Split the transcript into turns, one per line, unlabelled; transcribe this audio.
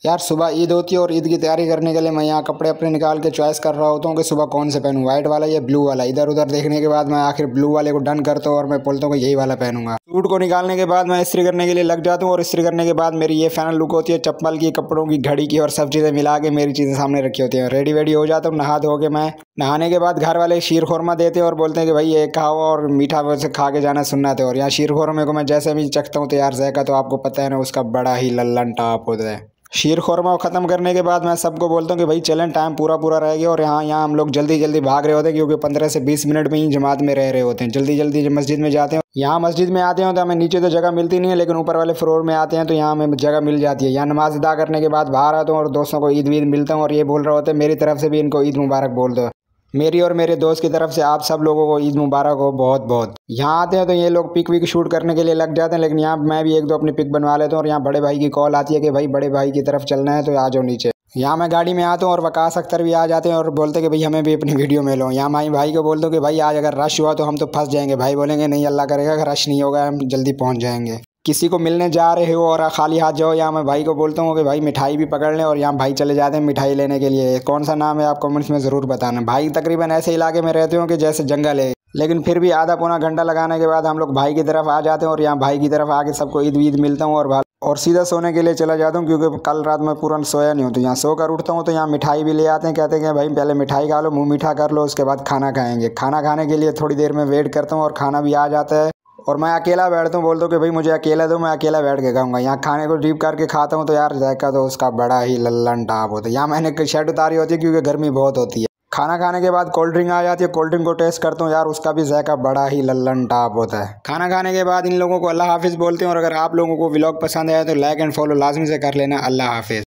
यार सुबह ईद होती है और ईद की तैयारी करने के लिए मैं यहाँ कपड़े अपने निकाल के चॉइस कर रहा होता हूँ कि सुबह कौन से पहनूं, व्हाइट वाला या ब्लू वाला। इधर उधर देखने के बाद मैं आखिर ब्लू वाले को डन करता हूँ और मैं बोलता हूँ कि यही वाला पहनूंगा। सूट को निकालने के बाद मैं इस्त्री करने के लिए लग जाता हूँ और इस्त्री करने के बाद मेरी ये फाइनल लुक होती है चप्पल की, कपड़ों की, घड़ी की और सब चीज़ें मिला के मेरी चीज़ें सामने रखी होती हैं। रेडी वेडी हो जाता हूँ, नहा धो के मैं। नहाने के बाद घर वाले शीर खुरमा देते हैं और बोलते हैं कि भाई ये खाओ और मीठा वैसे खा के जाना सुनना थे। और यहाँ शीर खुरमे को मैं जैसे भी चखता हूँ तो यार जायका तो आपको पता है ना, उसका बड़ा ही लल्लन टाप होता है। शीर खुरमा ख़त्म करने के बाद मैं सबको बोलता हूँ कि भाई चलें, टाइम पूरा पूरा रह गया। और यहाँ हम लोग जल्दी जल्दी भाग रहे होते हैं क्योंकि 15 से 20 मिनट में ही जमात में रह रहे होते हैं। जल्दी जल्दी जब मस्जिद में जाते हैं, यहाँ मस्जिद में आते हैं तो हमें नीचे तो जगह मिलती नहीं है, लेकिन ऊपर वाले फ्लोर में आते हैं तो यहाँ हमें जगह मिल जाती है। यहाँ नमाज अदा करने के बाद बाहर आता हूँ और दोस्तों को ईद वीद मिलता हूँ और ये बोल रहे होते हैं मेरी तरफ से भी इनको ईद मुबारक बोल दो। मेरी और मेरे दोस्त की तरफ से आप सब लोगों को ईद मुबारक हो बहुत बहुत। यहाँ आते हैं तो ये लोग पिक विक शूट करने के लिए लग जाते हैं, लेकिन यहाँ मैं भी एक दो अपनी पिक बनवा लेता हूँ। और यहाँ बड़े भाई की कॉल आती है कि भाई बड़े भाई की तरफ चलना है तो आ जाओ नीचे। यहाँ मैं गाड़ी में आता हूँ और वकास अख्तर भी आ जाते हैं और बोलते हैं कि भाई हमें भी अपनी वीडियो में लो। यहाँ मैं भाई को बोलता हूँ कि भाई आज अगर रश हुआ तो हम तो फंस जाएंगे। भाई बोलेंगे नहीं अल्लाह करेगा, अगर रश नहीं होगा हम जल्दी पहुँच जाएंगे। किसी को मिलने जा रहे हो और खाली हाथ जाओ, यहाँ मैं भाई को बोलता हूँ कि भाई मिठाई भी पकड़ लें। और यहाँ भाई चले जाते हैं मिठाई लेने के लिए। कौन सा नाम है आप कमेंट्स में ज़रूर बताना। भाई तकरीबन ऐसे इलाके में रहते हो कि जैसे जंगल है, लेकिन फिर भी आधा पौना घंटा लगाने के बाद हम लोग भाई की तरफ आ जाते हैं। और यहाँ भाई की तरफ आके सबको ईद वीद मिलता हूँ और सीधा सोने के लिए चला जाता हूँ क्योंकि कल रात में पूरा सोया नहीं हूँ। तो यहाँ सो कर उठता हूँ तो यहाँ मिठाई भी ले आते हैं, कहते हैं कि भाई पहले मिठाई खा लो, मुँह मीठा कर लो, उसके बाद खाना खाएंगे। खाना खाने के लिए थोड़ी देर में वेट करता हूँ और खाना भी आ जाता है। और मैं अकेला बैठता हूँ, बोलता हूँ कि भाई मुझे अकेला दो, मैं अकेला बैठ के खाऊंगा। यहाँ खाने को डीप करके खाता हूँ तो यार जायका तो उसका बड़ा ही लल्लन टाप होता है। यहाँ मैंने शर्ट उतारी होती है क्योंकि गर्मी बहुत होती है। खाना खाने के बाद कोल्ड ड्रिंक आ जाती है, कोल्ड ड्रिंक को टेस्ट करता हूँ यार, उसका भी जायका बड़ा ही लल्लन टाप होता है। खाना खाने के बाद इन लोगों को अल्लाह हाफिज़ बोलते हैं। और अगर आप लोगों को व्लॉग पसंद आया तो लाइक एंड फॉलो लाजमी से कर लेना। अल्लाह हाफिज़।